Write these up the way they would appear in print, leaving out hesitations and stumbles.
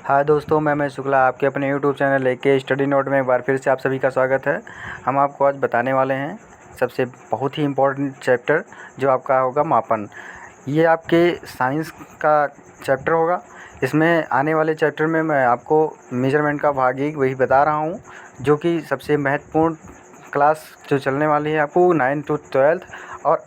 हाय दोस्तों, मैं शुक्ला आपके अपने यूट्यूब चैनल लेके स्टडी नोट में एक बार फिर से आप सभी का स्वागत है। हम आपको आज बताने वाले हैं सबसे बहुत ही इम्पोर्टेंट चैप्टर जो आपका होगा मापन। ये आपके साइंस का चैप्टर होगा। इसमें आने वाले चैप्टर में मैं आपको मेजरमेंट का भाग एक वही बता रहा हूँ, जो कि सबसे महत्वपूर्ण क्लास जो चलने वाली है आपको 9th to 12th और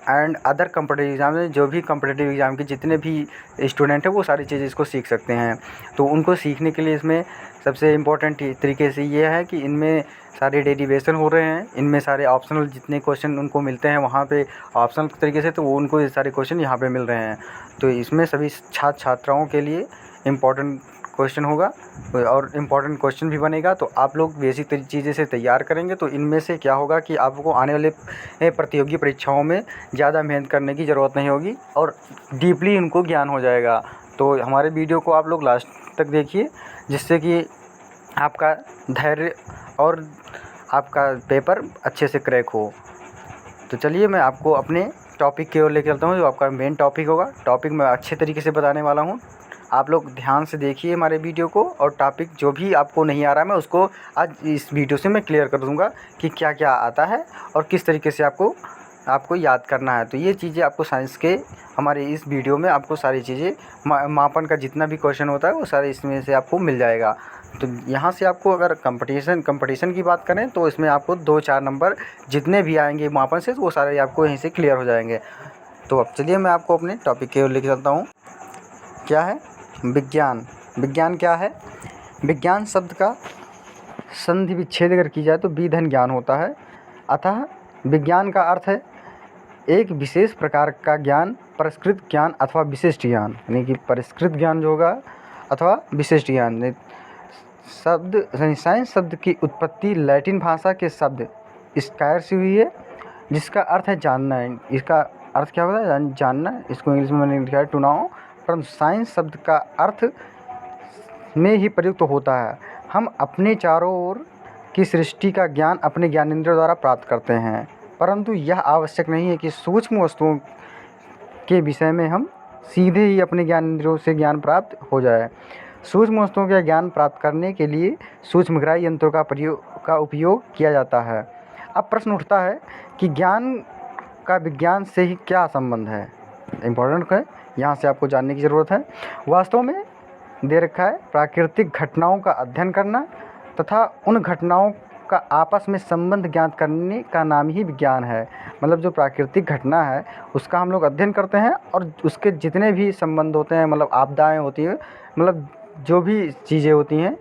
अदर कॉम्पिटिटिव एग्ज़ाम में जो भी कॉम्पिटिटिव एग्ज़ाम के जितने भी स्टूडेंट हैं वो सारी चीज़ें इसको सीख सकते हैं। तो उनको सीखने के लिए इसमें सबसे इम्पोर्टेंट तरीके से ये है कि इनमें सारे डेरिवेशन हो रहे हैं, इनमें सारे ऑप्शनल जितने क्वेश्चन उनको मिलते हैं वहाँ पे ऑप्शनल तरीके से, तो वो उनको ये सारे क्वेश्चन यहाँ पे मिल रहे हैं। तो इसमें सभी छात्र छात्राओं के लिए इम्पोर्टेंट क्वेश्चन होगा और इम्पोर्टेंट क्वेश्चन भी बनेगा। तो आप लोग बेसिक चीज़ें से तैयार करेंगे तो इनमें से क्या होगा कि आपको आने वाले प्रतियोगी परीक्षाओं में ज़्यादा मेहनत करने की ज़रूरत नहीं होगी और डीपली उनको ज्ञान हो जाएगा। तो हमारे वीडियो को आप लोग लास्ट तक देखिए, जिससे कि आपका धैर्य और आपका पेपर अच्छे से क्रैक हो। तो चलिए मैं आपको अपने टॉपिक की ओर लेकर चलता हूँ, जो आपका मेन टॉपिक होगा। टॉपिक मैं अच्छे तरीके से बताने वाला हूँ, आप लोग ध्यान से देखिए हमारे वीडियो को। और टॉपिक जो भी आपको नहीं आ रहा है मैं उसको आज इस वीडियो से मैं क्लियर कर दूँगा कि क्या क्या आता है और किस तरीके से आपको याद करना है। तो ये चीज़ें आपको साइंस के हमारे इस वीडियो में आपको सारी चीज़ें मापन का जितना भी क्वेश्चन होता है वो सारे इसमें से आपको मिल जाएगा। तो यहाँ से आपको अगर कंपटीशन की बात करें तो इसमें आपको 2-4 नंबर जितने भी आएंगे मापन से, तो वो सारे आपको यहीं से क्लियर हो जाएंगे। तो अब चलिए मैं आपको अपने टॉपिक की ओर लेके चलता हूँ। क्या है विज्ञान? विज्ञान क्या है? विज्ञान शब्द का संधि विच्छेद अगर की जाए तो विधन ज्ञान होता है। अतः विज्ञान का अर्थ है एक विशेष प्रकार का ज्ञान, परिष्कृत ज्ञान अथवा विशिष्ट ज्ञान। यानी कि परिष्कृत ज्ञान जो होगा अथवा विशिष्ट ज्ञान। शब्द साइंस शब्द की उत्पत्ति लैटिन भाषा के शब्द स्कायर से हुई है, जिसका अर्थ है जानना। इसका अर्थ क्या होता है? जानना। इसको इंग्लिश में मैंने लिखा है टू नाउ, परंतु साइंस शब्द का अर्थ में ही प्रयुक्त होता है। हम अपने चारों ओर की सृष्टि का ज्ञान अपने ज्ञानेंद्रियों द्वारा प्राप्त करते हैं, परंतु यह आवश्यक नहीं है कि सूक्ष्म वस्तुओं के विषय में हम सीधे ही अपने ज्ञानेंद्रियों से ज्ञान प्राप्त हो जाए। सूक्ष्म वस्तुओं का ज्ञान प्राप्त करने के लिए सूक्ष्मग्राही यंत्रों का उपयोग किया जाता है। अब प्रश्न उठता है कि ज्ञान का विज्ञान से ही क्या संबंध है? इम्पोर्टेंट है, यहाँ से आपको जानने की ज़रूरत है। वास्तव में दे रखा है प्राकृतिक घटनाओं का अध्ययन करना तथा उन घटनाओं का आपस में संबंध ज्ञात करने का नाम ही विज्ञान है। मतलब जो प्राकृतिक घटना है उसका हम लोग अध्ययन करते हैं और उसके जितने भी संबंध होते हैं, मतलब आपदाएँ होती हैं, मतलब जो भी चीज़ें होती हैं,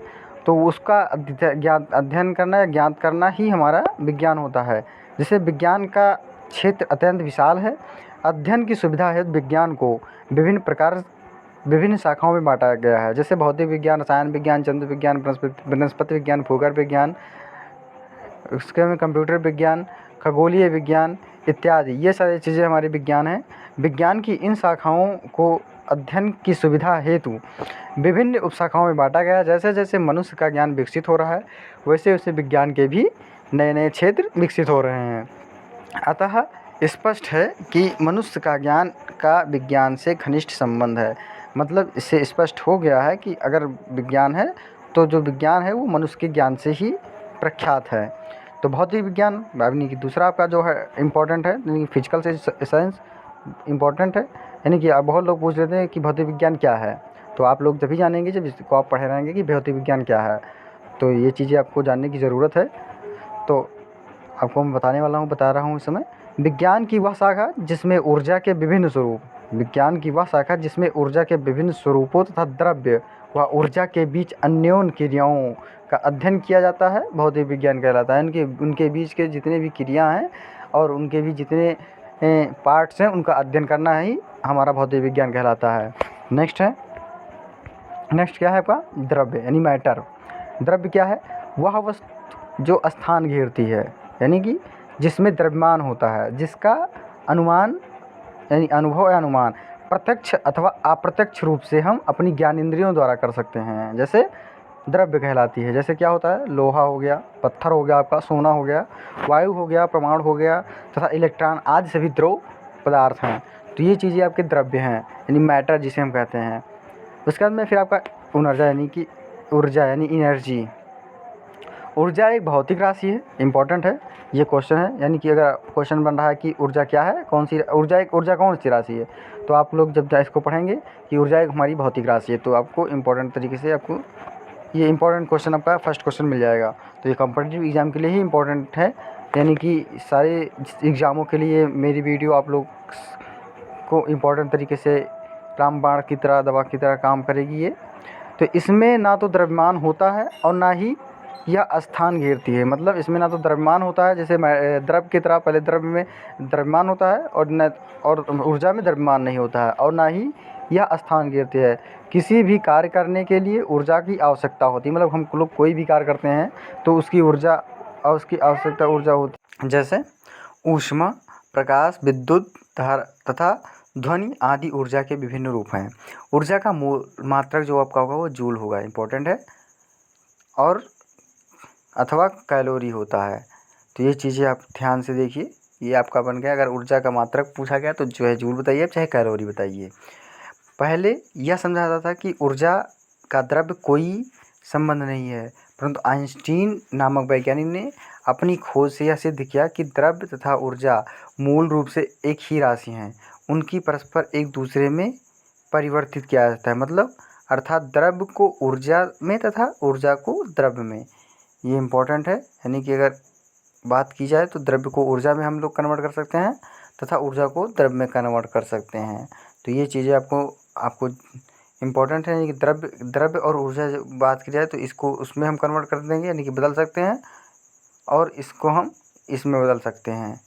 तो उसका अध्ययन करना या ज्ञात करना ही हमारा विज्ञान होता है। जैसे विज्ञान का क्षेत्र अत्यंत विशाल है। अध्ययन की सुविधा है विज्ञान को विभिन्न शाखाओं में बांटा गया है। जैसे भौतिक विज्ञान, रसायन विज्ञान, जंतु विज्ञान, वनस्पति विज्ञान, भूगर्भ विज्ञान, उसके में कंप्यूटर विज्ञान, खगोलीय विज्ञान इत्यादि। ये सारी चीज़ें हमारे विज्ञान हैं। विज्ञान की इन शाखाओं को अध्ययन की सुविधा हेतु विभिन्न उपशाखाओं में बांटा गया है। जैसे जैसे मनुष्य का ज्ञान विकसित हो रहा है वैसे वैसे विज्ञान के भी नए नए क्षेत्र विकसित हो रहे हैं। अतः स्पष्ट है कि मनुष्य का ज्ञान का विज्ञान से घनिष्ठ संबंध है। मतलब इससे स्पष्ट हो गया है कि अगर विज्ञान है तो जो विज्ञान है वो मनुष्य के ज्ञान से ही प्रख्यात है। तो भौतिक विज्ञान यानी कि दूसरा आपका जो है इम्पोर्टेंट है, यानी कि फिजिकल साइंस इम्पोर्टेंट है। यानी कि बहुत लोग पूछ लेते हैं कि भौतिक विज्ञान क्या है, तो आप लोग तभी जानेंगे जब इसको आप पढ़े रहेंगे कि भौतिक विज्ञान क्या है। तो ये चीज़ें आपको जानने की ज़रूरत है। तो आपको मैं बता रहा हूँ इस समय। विज्ञान की वह शाखा जिसमें ऊर्जा के विभिन्न स्वरूप, विज्ञान की वह शाखा जिसमें ऊर्जा के विभिन्न स्वरूपों तथा द्रव्य व ऊर्जा के बीच अन्योन्य क्रियाओं का अध्ययन किया जाता है, भौतिक विज्ञान कहलाता है। उनके बीच के जितने भी क्रिया हैं और उनके भी जितने पार्ट्स हैं उनका अध्ययन करना ही हमारा भौतिक विज्ञान कहलाता है। नेक्स्ट क्या है आपका? द्रव्य यानी मैटर। द्रव्य क्या है? वह वस्तु जो स्थान घेरती है, यानी कि जिसमें द्रव्यमान होता है, जिसका अनुमान यानी अनुभव या अनुमान प्रत्यक्ष अथवा अप्रत्यक्ष रूप से हम अपनी ज्ञानेंद्रियों द्वारा कर सकते हैं। जैसे द्रव्य कहलाती है। जैसे क्या होता है? लोहा हो गया, पत्थर हो गया, आपका सोना हो गया, वायु हो गया, परमाणु हो गया तथा इलेक्ट्रॉन आदि सभी द्रव पदार्थ हैं। तो ये चीज़ें आपके द्रव्य हैं, यानी मैटर जिसे हम कहते हैं। उसके बाद में फिर आपका ऊर्जा यानी एनर्जी। ऊर्जा एक भौतिक राशि है, इम्पोर्टेंट है ये क्वेश्चन है। यानी कि अगर क्वेश्चन बन रहा है कि ऊर्जा क्या है, कौन सी ऊर्जा कौन सी राशि है, तो आप लोग जब इसको पढ़ेंगे कि ऊर्जा एक हमारी भौतिक राशि है, तो आपको इम्पोर्टेंट तरीके से आपको ये इम्पोर्टेंट क्वेश्चन आपका फर्स्ट क्वेश्चन मिल जाएगा। तो ये कॉम्पिटिटिव एग्ज़ाम के लिए ही इम्पोर्टेंट है, यानी कि सारे एग्ज़ामों के लिए मेरी वीडियो आप लोग को इम्पोर्टेंट तरीके से रामबाण की तरह, दवा की तरह काम करेगी ये। तो इसमें ना तो द्रव्यमान होता है और ना ही यह स्थान घेरती है। मतलब इसमें ना तो द्रव्यमान होता है, जैसे द्रव की तरह पहले द्रव्य में द्रव्यमान होता है और ऊर्जा में द्रव्यमान नहीं होता है, और ना ही यह स्थान घेरती है। किसी भी कार्य करने के लिए ऊर्जा की आवश्यकता होती है। मतलब हम लोग कोई भी कार्य करते हैं तो उसकी ऊर्जा और उसकी आवश्यकता ऊर्जा होती है। जैसे ऊष्मा, प्रकाश, विद्युत धारा तथा ध्वनि आदि ऊर्जा के विभिन्न रूप हैं। ऊर्जा का मूल मात्रक जो आपका होगा वो जूल होगा, इम्पोर्टेंट है, और अथवा कैलोरी होता है। तो ये चीज़ें आप ध्यान से देखिए, ये आपका बन गया। अगर ऊर्जा का मात्रक पूछा गया तो जो है जूल बताइए, चाहे कैलोरी बताइए। पहले यह समझा जाता था कि ऊर्जा का द्रव्य कोई संबंध नहीं है, परंतु आइंस्टीन नामक वैज्ञानिक ने अपनी खोज से यह सिद्ध किया कि द्रव्य तथा ऊर्जा मूल रूप से एक ही राशि हैं। उनकी परस्पर एक दूसरे में परिवर्तित किया जाता है। मतलब अर्थात द्रव्य को ऊर्जा में तथा ऊर्जा को द्रव्य में, ये इम्पोर्टेंट है। यानी कि अगर बात की जाए तो द्रव्य को ऊर्जा में हम लोग कन्वर्ट कर सकते हैं तथा ऊर्जा को द्रव्य में कन्वर्ट कर सकते हैं। तो ये चीज़ें आपको इम्पोर्टेंट है। यानी कि द्रव्य और ऊर्जा जब बात की जाए तो इसको उसमें हम कन्वर्ट कर देंगे, यानी कि बदल सकते हैं, और इसको हम इसमें बदल सकते हैं।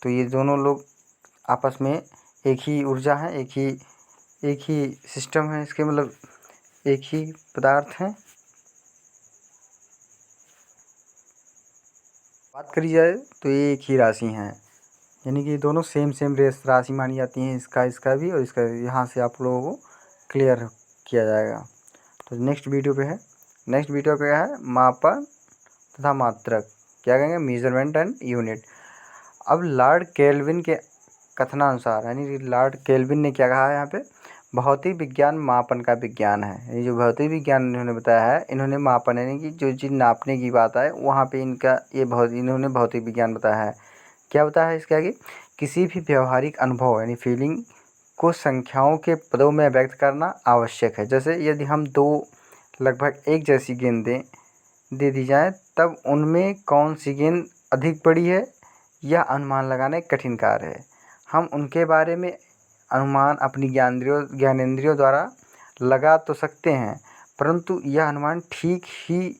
तो ये दोनों लोग आपस में एक ही ऊर्जा है, एक ही सिस्टम है इसके, मतलब एक ही पदार्थ हैं। बात करी जाए तो ये एक ही राशि हैं, यानी कि दोनों सेम रेस राशि मानी जाती हैं। इसका भी और इसका, यहाँ से आप लोगों को क्लियर किया जाएगा। तो नेक्स्ट वीडियो पे है, नेक्स्ट वीडियो पे है मापन तथा मात्रक, क्या कहेंगे, मेजरमेंट एंड यूनिट। अब लॉर्ड केल्विन के कथनानुसार, यानी कि लॉर्ड केल्विन ने क्या कहा है यहाँ पे, भौतिक विज्ञान मापन का विज्ञान है। ये जो भौतिक विज्ञान इन्होंने बताया है, इन्होंने मापन यानी कि जो चीज़ नापने की बात है वहाँ पे इनका ये इन्होंने भौतिक विज्ञान बताया है। क्या बताया है इसके आगे, किसी भी व्यवहारिक अनुभव यानी फीलिंग को संख्याओं के पदों में व्यक्त करना आवश्यक है। जैसे यदि हम दो लगभग एक जैसी गेंदें दे दी जाए, तब उनमें कौन सी गेंद अधिक बड़ी है यह अनुमान लगाना एक कठिन कार्य है। हम उनके बारे में अनुमान अपनी ज्ञानेंद्रियों द्वारा लगा तो सकते हैं, परंतु यह अनुमान ठीक ही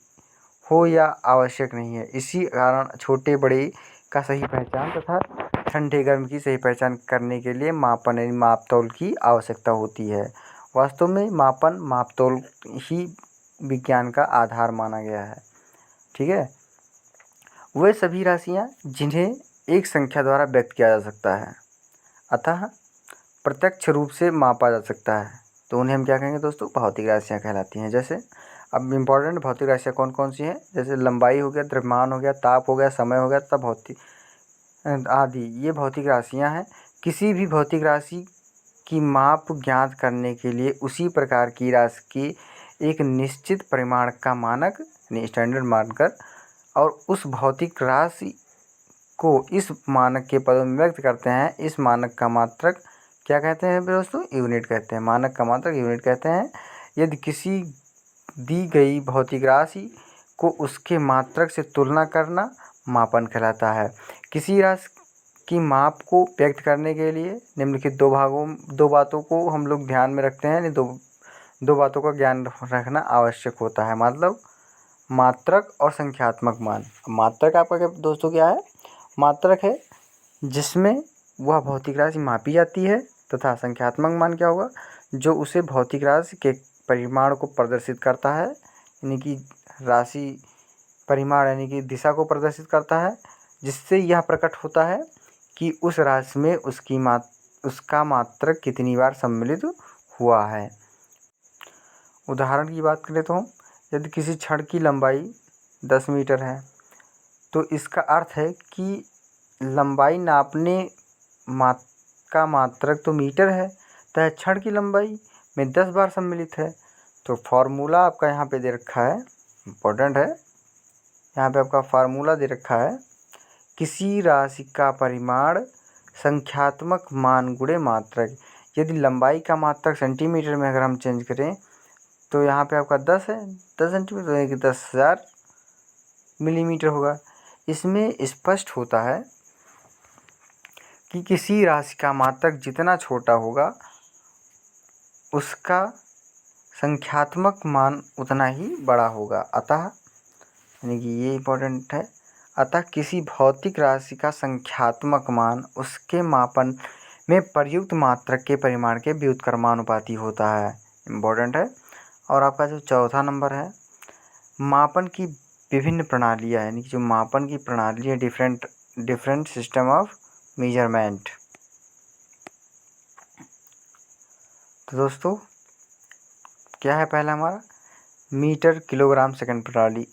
हो या आवश्यक नहीं है। इसी कारण छोटे बड़े का सही पहचान तथा ठंडे गर्म की सही पहचान करने के लिए मापन यानी मापतौल की आवश्यकता होती है। वास्तव में मापन मापतौल ही विज्ञान का आधार माना गया है। ठीक है, वे सभी राशियाँ जिन्हें एक संख्या द्वारा व्यक्त किया जा सकता है, अतः प्रत्यक्ष रूप से मापा जा सकता है, तो उन्हें हम क्या कहेंगे दोस्तों, भौतिक राशियाँ कहलाती हैं। जैसे अब इम्पोर्टेंट भौतिक राशियाँ कौन कौन सी हैं, जैसे लंबाई हो गया, द्रव्यमान हो गया, ताप हो गया, समय हो गया तथा भौतिक आदि, ये भौतिक राशियाँ हैं। किसी भी भौतिक राशि की माप ज्ञात करने के लिए उसी प्रकार की राशि की एक निश्चित परिमाण का मानक यानी स्टैंडर्ड मानकर और उस भौतिक राशि को इस मानक के पदों में व्यक्त करते हैं। इस मानक का मात्रक क्या कहते हैं दोस्तों, यूनिट कहते हैं। मानक का मात्रक यूनिट कहते हैं। यदि किसी दी गई भौतिक राशि को उसके मात्रक से तुलना करना मापन कहलाता है। किसी राशि की माप को व्यक्त करने के लिए निम्नलिखित दो बातों को हम लोग ध्यान में रखते हैं, दो बातों का ज्ञान रखना आवश्यक होता है। मतलब मात्रक और संख्यात्मक मान। मात्रक आपका क्या दोस्तों क्या है, मात्रक है जिसमें वह भौतिक राशि मापी जाती है, तथा संख्यात्मक मान क्या होगा, जो उसे भौतिक राशि के परिमाण को प्रदर्शित करता है, यानी कि राशि परिमाण यानी कि दिशा को प्रदर्शित करता है, जिससे यह प्रकट होता है कि उस राशि में उसका मात्रक कितनी बार सम्मिलित हुआ है। उदाहरण की बात करें तो यदि किसी छड़ की लंबाई 10 मीटर है, तो इसका अर्थ है कि लंबाई नापने का मात्रक तो मीटर है, तथा छड़ की लंबाई में 10 बार सम्मिलित है। तो फार्मूला आपका यहाँ पे दे रखा है, इम्पोर्टेंट है, यहाँ पे आपका फार्मूला दे रखा है, किसी राशि का परिमाण संख्यात्मक मान गुणे मात्रक। यदि लंबाई का मात्रक सेंटीमीटर में अगर हम चेंज करें तो यहाँ पे आपका 10 है, 10 सेंटीमीटर यानी कि 10,000 मिलीमीटर होगा। इसमें स्पष्ट होता है कि किसी राशि का मात्रक जितना छोटा होगा उसका संख्यात्मक मान उतना ही बड़ा होगा। अतः यानी कि ये इम्पोर्टेंट है, अतः किसी भौतिक राशि का संख्यात्मक मान उसके मापन में प्रयुक्त मात्रक के परिमाण के व्युत्क्रमानुपाती होता है। इम्पोर्टेंट है। और आपका जो चौथा नंबर है, मापन की विभिन्न प्रणालियाँ, यानी कि जो मापन की प्रणाली है, डिफरेंट सिस्टम ऑफ मेजरमेंट। तो दोस्तों क्या है पहला हमारा, मीटर किलोग्राम सेकंड प्रणाली।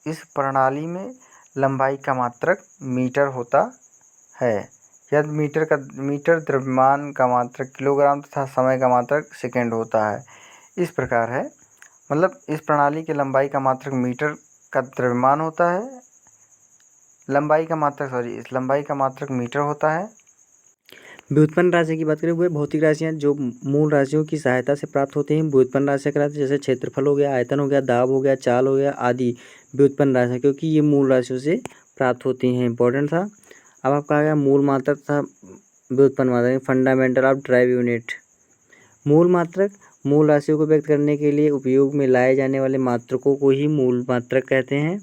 इस प्रणाली में लंबाई का मात्रक मीटर होता है। यदि मीटर द्रव्यमान का मात्रक किलोग्राम तथा समय का मात्रक सेकंड होता है। इस प्रकार है, मतलब इस प्रणाली के लंबाई का मात्रक मीटर का द्रव्यमान होता है, इस लंबाई का मात्रक मीटर होता है। व्युत्पन्न राशि की बात करें, वह भौतिक राशियाँ जो मूल राशियों की सहायता से प्राप्त होती हैं व्युत्पन्न राशियाँ कहलाती हैं। जैसे क्षेत्रफल हो गया, आयतन हो गया, दाब हो गया, चाल हो गया आदि व्युत्पन्न राशियाँ, क्योंकि ये मूल राशियों से प्राप्त होती हैं। इंपॉर्टेंट था। अब आपका आ गया मूल मात्रक तथा व्युत्पन्न मात्रक, फंडामेंटल ऑफ ड्राइव यूनिट। मूल मात्रक मूल राशियों को व्यक्त करने के लिए उपयोग में लाए जाने वाले मात्रकों को ही मूल मात्रक कहते हैं।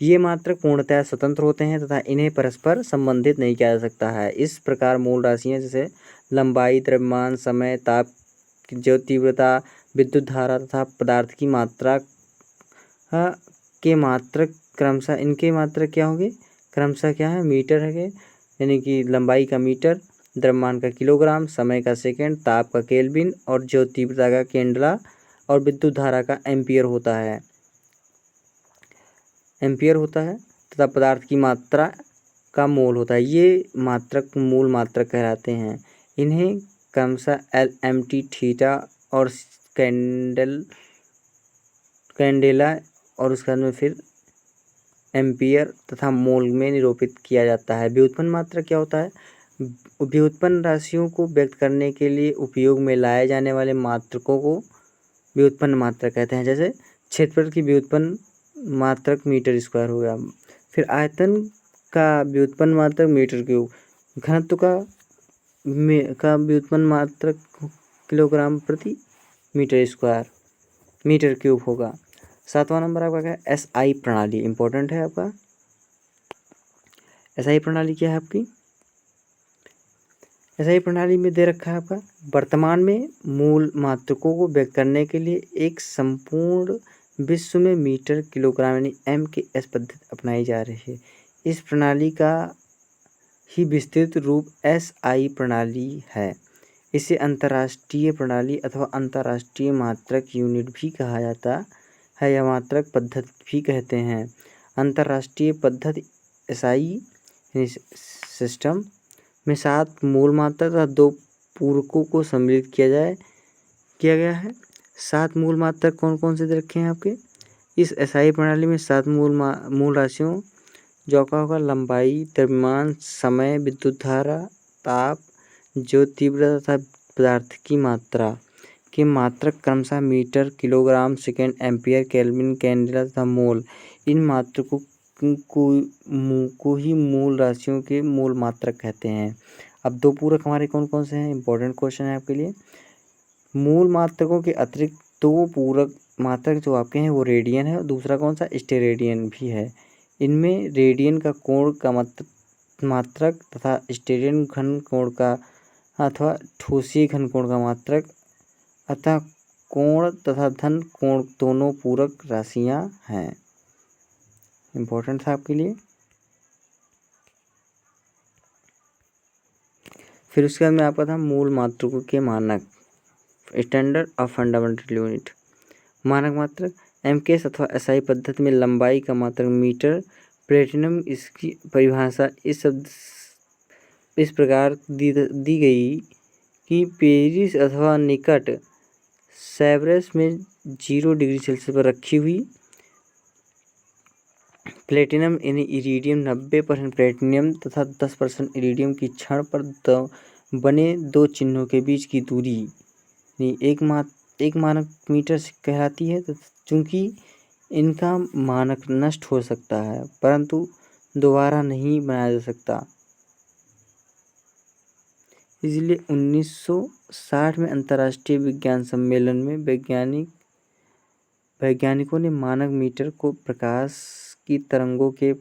ये मात्रक पूर्णतः स्वतंत्र होते हैं तथा इन्हें परस्पर संबंधित नहीं किया जा सकता है। इस प्रकार मूल राशियाँ जैसे लंबाई, द्रव्यमान, समय, ताप, जो तीव्रता, विद्युत धारा तथा पदार्थ की मात्रा के मात्रक क्रमशः, इनके मात्रक क्या होंगे, क्रमशः क्या है, मीटर है, यानी कि लंबाई का मीटर, द्रव्यमान का किलोग्राम, समय का सेकंड, ताप का केल्विन और जो तीव्रता का केंडला और विद्युत धारा का एम्पियर होता है तथा पदार्थ की मात्रा का मोल होता है। ये मात्रक मूल मात्रक कहलाते हैं। इन्हें क्रमशः LMT, थीटा और कैंडेला और उसके बाद में फिर एम्पियर तथा मोल में निरूपित किया जाता है। व्युत्पन्न मात्रक क्या होता है, व्युत्पन्न राशियों को व्यक्त करने के लिए उपयोग में लाए जाने वाले मात्रकों को व्युत्पन्न मात्रक कहते हैं। जैसे क्षेत्रफल की व्युत्पन्न मात्रक मीटर स्क्वायर हो गया, फिर आयतन का व्युत्पन्न मात्रक मीटर क्यूब, घनत्व का व्युत्पन्न मात्रक किलोग्राम प्रति मीटर स्क्वायर, मीटर क्यूब होगा। 7वां नंबर आपका क्या है, SI प्रणाली। इंपॉर्टेंट है आपका। SI प्रणाली क्या है आपकी, SI प्रणाली में दे रखा है आपका, वर्तमान में मूल मात्रकों को व्यक्त करने के लिए एक संपूर्ण विश्व में मीटर, किलोग्राम यानी MKS पद्धति अपनाई जा रही है। इस प्रणाली का ही विस्तृत रूप SI प्रणाली है। इसे अंतर्राष्ट्रीय प्रणाली अथवा अंतर्राष्ट्रीय मात्रक यूनिट भी कहा जाता है या मात्रक पद्धति भी कहते हैं। अंतर्राष्ट्रीय पद्धति SI सिस्टम में 7 मूल मात्रक तथा 2 पूरकों को सम्मिलित किया गया है। 7 मूल मात्रक कौन कौन से दे रखे हैं आपके, इस SI प्रणाली में 7 मूल राशियों जो का होगा लंबाई, द्रव्यमान, समय, विद्युत धारा, ताप, जो तीव्रता तथा पदार्थ की मात्रा के मात्रक क्रमशः metre, kilogram, second, ampere, kelvin, candela तथा मोल। इन मात्रकों को ही मूल राशियों के मूल मात्रक कहते हैं। अब 2 पूरक हमारे कौन कौन से हैं, इंपॉर्टेंट क्वेश्चन है आपके लिए। मूल मात्रकों के अतिरिक्त 2 पूरक मात्रक जो आपके हैं वो रेडियन है और दूसरा कौन सा, स्टेरेडियन भी है। इनमें रेडियन का कोण का मात्रक तथा स्टेरेडियन घन कोण का अथवा ठोसीय घन कोण का मात्रक अतः कोण तथा धन कोण दोनों पूरक राशियां हैं। इम्पोर्टेंट था आपके लिए। फिर उसके बाद में आपका था मूल मात्रकों के मानक, स्टैंडर्ड ऑफ फंडामेंटल यूनिट। मानक मात्रक MKS अथवा SI पद्धति में लंबाई का मात्रक मीटर, प्लेटिनम इसकी परिभाषा इस प्रकार दी गई कि पेरिस अथवा निकट सेवर्स में 0 डिग्री सेल्सियस पर रखी हुई प्लेटिनम यानी इरीडियम 90% प्लेटिनम तथा 10% इरीडियम की क्षण पर बने दो चिन्हों के बीच की दूरी एक मानक मीटर कहलाती है। चूँकि इनका मानक नष्ट हो सकता है परंतु दोबारा नहीं बनाया जा सकता, इसलिए 1960 में अंतर्राष्ट्रीय विज्ञान सम्मेलन में वैज्ञानिकों ने मानक मीटर को प्रकाश की तरंगों के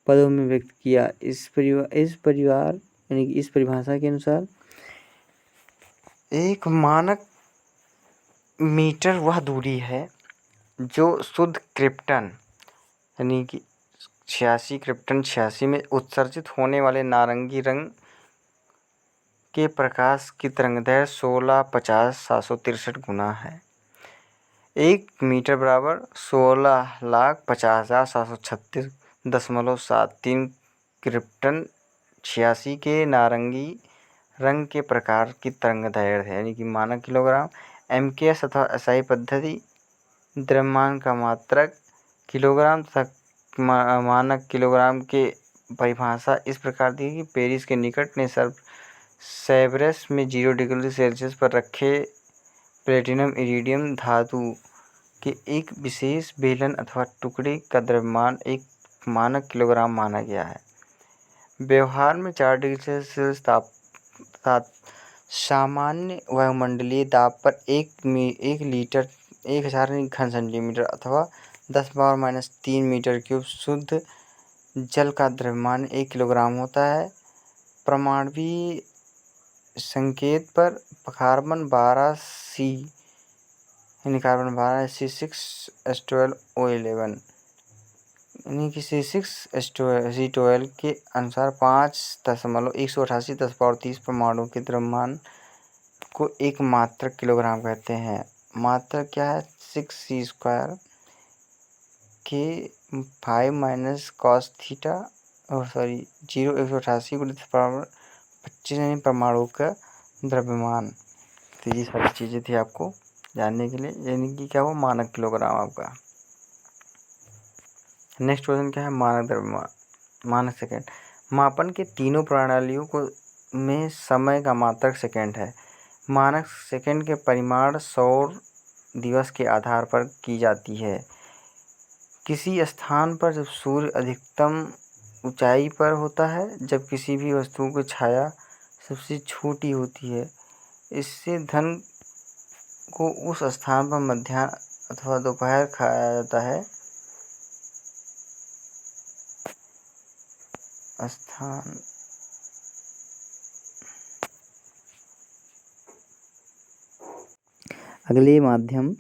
पदों में व्यक्त किया। इस परिभाषा के अनुसार एक मानक मीटर वह दूरी है जो शुद्ध क्रिप्टन यानी कि 86 क्रिप्टन 86 में उत्सर्जित होने वाले नारंगी रंग के प्रकाश की तरंगदैर्घ्य 1650,763 गुना है। 1 मीटर बराबर 16,50,736.73 क्रिप्टन 86 के नारंगी रंग के प्रकार की तरंगदैर्घ्य है, यानी कि मानक किलोग्राम। MKS अथवा SI पद्धति द्रव्यमान का मात्रक किलोग्राम तथा मानक किलोग्राम के परिभाषा इस प्रकार दी कि पेरिस के निकट ने सेवर्स में 0 डिग्री सेल्सियस पर रखे प्लेटिनम इरीडियम धातु के एक विशेष बेलन अथवा टुकड़े का द्रव्यमान 1 मानक किलोग्राम माना गया है। व्यवहार में 4 डिग्री सेल्सियस ताप सामान्य वायुमंडलीय दाब पर 1 लीटर 1000 घन सेंटीमीटर अथवा 10⁻³ मीटर क्यूब शुद्ध जल का द्रव्यमान 1 किलोग्राम होता है। परमाणु संकेत पर कार्बन 12C यानी कार्बन 12 C6H12O11 यानी कि C6H12 के अनुसार 5.188 परमाणु के द्रव्यमान को एक मात्रक किलोग्राम कहते हैं। मात्रक क्या है? 6c² के 5 cos थीटा 0 188 × 10⁻25 यानी परमाणु का द्रव्यमान। तो ये सारी चीज़ें थी आपको जानने के लिए, यानी कि क्या वो मानक किलोग्राम आपका। नेक्स्ट क्वेश्चन क्या है? मानक द्रव्यमान, मानक सेकंड। मापन के तीनों प्रणालियों को में समय का मात्रक सेकंड है। मानक सेकंड के परिमाण सौर दिवस के आधार पर की जाती है। किसी स्थान पर जब सूर्य अधिकतम ऊंचाई पर होता है, जब किसी भी वस्तु की छाया सबसे छोटी होती है, इससे धन को उस स्थान पर मध्याह्न अथवा दोपहर खाया जाता है। स्थान अगले माध्यम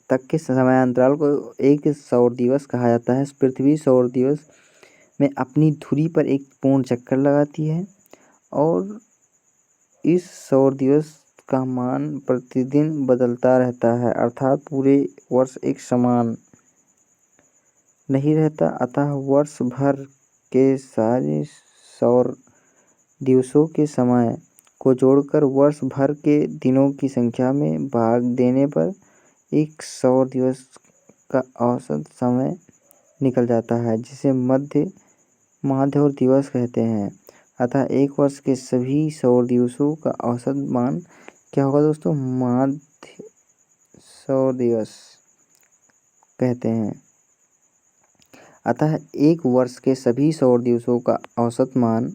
तक के समयांतराल को एक सौर दिवस कहा जाता है। पृथ्वी सौर दिवस में अपनी धुरी पर एक पूर्ण चक्कर लगाती है और इस सौर दिवस का मान प्रतिदिन बदलता रहता है, अर्थात पूरे वर्ष एक समान नहीं रहता। अतः वर्ष भर के सारे सौर दिवसों के समय को जोड़कर वर्ष भर के दिनों की संख्या में भाग देने पर एक सौर दिवस का औसत समय निकल जाता है, जिसे माध्य और दिवस कहते हैं। अतः एक वर्ष के सभी सौर दिवसों का औसत मान क्या होगा दोस्तों? माध्य सौर दिवस कहते हैं। अतः एक वर्ष के सभी सौर दिवसों का औसत मान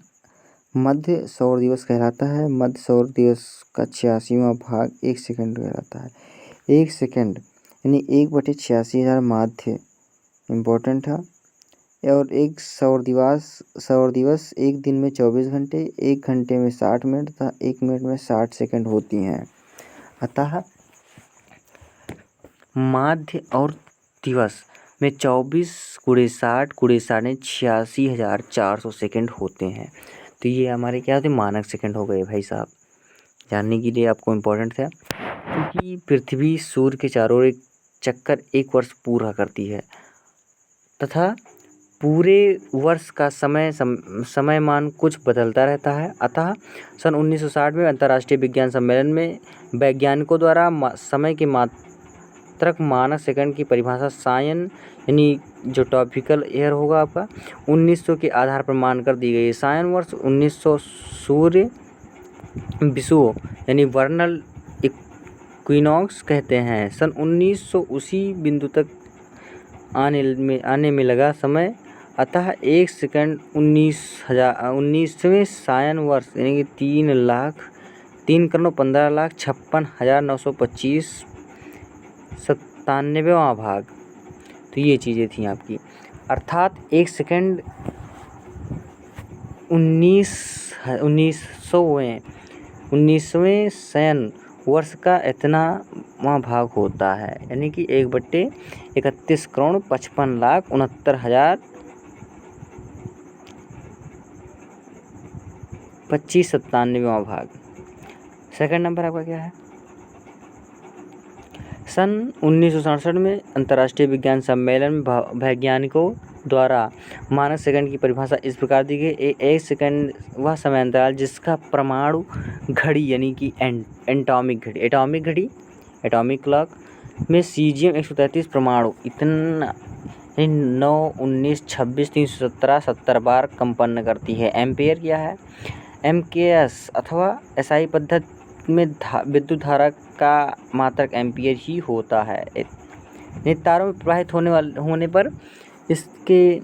मध्य सौर दिवस कहलाता है। मध्य सौर दिवस का 86वां भाग 1 सेकंड कहलाता है। 1 सेकंड यानी 1/86,000 माध्य इम्पोर्टेंट था। और एक सौर दिवस एक दिन में 24 घंटे, 1 घंटे में 60 मिनट तथा 1 मिनट में 60 सेकंड होती हैं। अतः माध्य और दिवस में 24 × 60 × 60 86,400 सेकंड होते हैं। तो ये हमारे क्या होते? मानक सेकंड हो गए भाई साहब, जानने के लिए आपको इम्पोर्टेंट था। क्योंकि पृथ्वी सूर्य के चारों ओर एक चक्कर एक वर्ष पूरा करती है तथा पूरे वर्ष का समयमान कुछ बदलता रहता है। अतः सन 1960 में अंतर्राष्ट्रीय विज्ञान सम्मेलन में वैज्ञानिकों द्वारा समय के मात्रक मानक सेकंड की परिभाषा सायन यानी जो टॉपिकल ईयर होगा आपका 1900 के आधार पर मानकर दी गई है। सायन वर्ष 1900 सूर्य विषुव यानी वर्नल इक्विनॉक्स कहते हैं। सन 1900 उसी बिंदु तक आने में लगा समय। अतः 1 सेकंड 19वें सायन वर्ष यानी कि 3,15,56,925 97वां भाग। तो ये चीज़ें थी आपकी। अर्थात 1 सेकंड 19वें सायन वर्ष का इतनावां भाग होता है, यानी कि 1/31,55,69,25 97वां भाग। सेकंड नंबर आपका क्या है? सन 1967 में अंतर्राष्ट्रीय विज्ञान सम्मेलन में वैज्ञानिकों द्वारा मानक सेकंड की परिभाषा इस प्रकार दी गई। 1 सेकंड वह समय अंतराल जिसका परमाणु घड़ी यानी कि एटॉमिक घड़ी एटॉमिक क्लॉक में सीजियम 133 परमाणु इतना 9, 19, 26, 317, 70 बार कंपन करती है। एम्पेयर क्या है? एमकेएस अथवा एसआई पद्धति में विद्युत धारा का मात्रक एम्पियर ही होता है। तारों में प्रवाहित होने पर इसके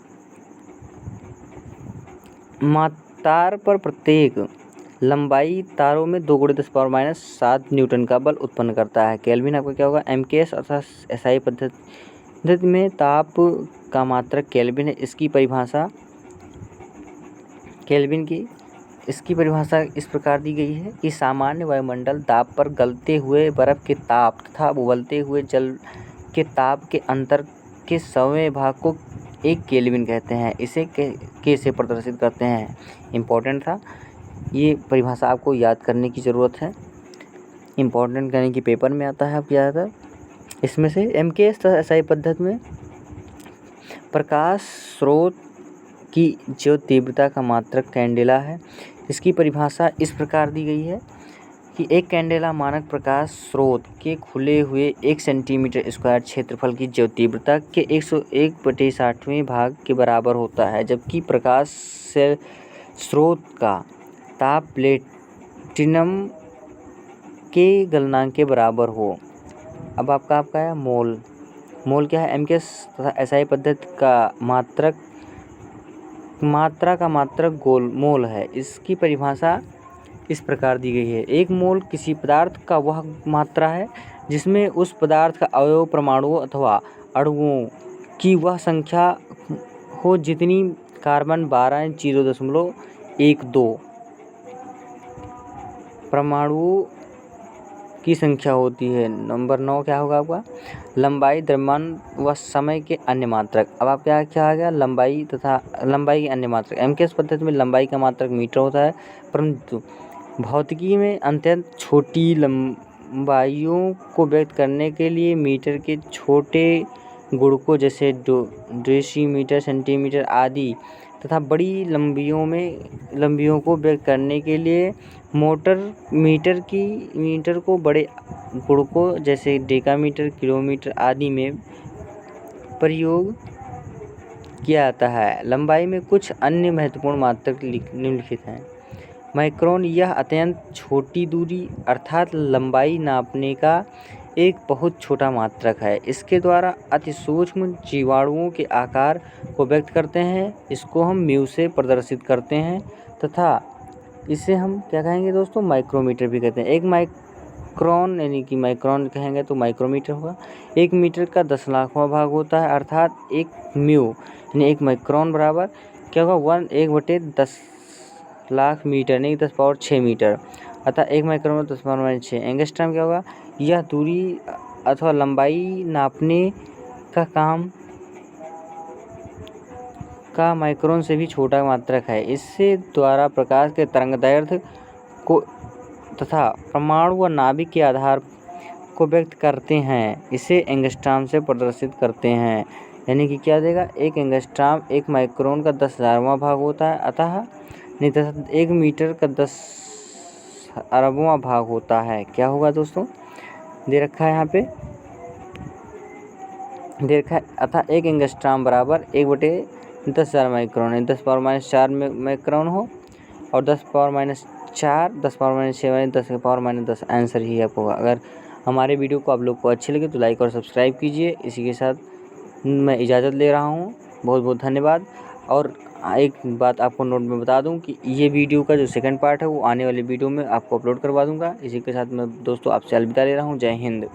तार पर प्रत्येक लंबाई तारों में 2 × 10⁻⁷ न्यूटन का बल उत्पन्न करता है। केल्विन आपका क्या होगा? एमकेएस अर्थात एसआई पद्धति में ताप का मात्रक केल्विन है। इसकी परिभाषा इस प्रकार दी गई है कि सामान्य वायुमंडल दाब पर गलते हुए बर्फ के ताप तथा उबलते हुए जल के ताप के अंतर के 100वें भाग को 1 केल्विन कहते हैं। इसे के से प्रदर्शित करते हैं। इम्पोर्टेंट था, ये परिभाषा आपको याद करने की ज़रूरत है। इम्पोर्टेंट यानी कि पेपर में आता है आप ज़्यादातर। इसमें से एमकेएस तथा एसआई पद्धति में प्रकाश स्रोत की जो तीव्रता का मात्रक कैंडेला है, इसकी परिभाषा इस प्रकार दी गई है कि एक कैंडेला मानक प्रकाश स्रोत के खुले हुए 1 सेंटीमीटर स्क्वायर क्षेत्रफल की जो तीव्रता के 101/60वें भाग के बराबर होता है, जबकि प्रकाश से स्रोत का ताप प्लेटिनम के गलनांक के बराबर हो। अब आपका है मोल क्या है? एमकेएस तथा एसआई पद्धति का मात्रा का मात्रक मोल है। इसकी परिभाषा इस प्रकार दी गई है। 1 मोल किसी पदार्थ का वह मात्रा है जिसमें उस पदार्थ का अवयव परमाणुओं अथवा अणुओं की वह संख्या हो जितनी कार्बन 12 परमाणुओं की संख्या होती है। नंबर 9 क्या होगा आपका? लंबाई, द्रव्यमान व समय के अन्य मात्रक। अब आप क्या आ गया? लंबाई के अन्य मात्रक। एमकेएस पद्धति में लंबाई का मात्रक मीटर होता है, परंतु भौतिकी में अत्यंत छोटी लंबाइयों को व्यक्त करने के लिए मीटर के छोटे गुणकों जैसे डेसीमीटर, सेंटीमीटर आदि तथा बड़ी लंबियों को व्यक्त करने के लिए मीटर को बड़े गुणकों जैसे डेकामीटर, किलोमीटर आदि में प्रयोग किया जाता है। लंबाई में कुछ अन्य महत्वपूर्ण मात्रक निम्नलिखित हैं। माइक्रोन, यह अत्यंत छोटी दूरी अर्थात लंबाई नापने का एक बहुत छोटा मात्रक है। इसके द्वारा अति सूक्ष्म जीवाणुओं के आकार को व्यक्त करते हैं। इसको हम म्यू से प्रदर्शित करते हैं तथा इसे हम क्या कहेंगे दोस्तों? माइक्रोमीटर भी कहते हैं। 1 माइक्रोन यानी कि माइक्रोन कहेंगे तो माइक्रोमीटर होगा। 1 मीटर का 10 लाखवां भाग होता है, अर्थात 1 म्यू यानी 1 माइक्रोन बराबर क्या होगा? 1/10 लाख मीटर नहीं 10⁻6 मीटर, अतः 1 माइक्रोन में 10⁻6। एंगस्ट्रॉम क्या होगा? यह दूरी अथवा लंबाई नापने का काम का माइक्रोन से भी छोटा मात्रक है। इससे द्वारा प्रकाश के तरंगदैर्घ्य को तथा परमाणु व नाभिक के आधार को व्यक्त करते हैं। इसे एंगस्ट्रॉम से प्रदर्शित करते हैं। यानी कि क्या देगा, 1 एंगस्ट्रॉम 1 माइक्रोन का 10,000वां भाग होता है, अतः नहीं 1 मीटर का 10 अरबवां भाग होता है। क्या होगा दोस्तों, दे रखा है यहाँ पे, दे रखा है अतः 1 एंगस्ट्रॉम बराबर 1/10,000 माइक्रोन है। 10⁻⁴ माइक्रोन हो और 10⁻⁴, 10⁻⁷, 10⁻⁻10 आंसर ही आपको होगा। अगर हमारे वीडियो को आप लोग को अच्छे लगे तो लाइक और सब्सक्राइब कीजिए। इसी के साथ मैं इजाज़त ले रहा हूँ, बहुत बहुत धन्यवाद। और एक बात आपको नोट में बता दूं कि ये वीडियो का जो सेकंड पार्ट है वो आने वाले वीडियो में आपको अपलोड करवा दूंगा। इसी के साथ मैं दोस्तों आपसे अलविदा ले रहा हूँ। जय हिंद।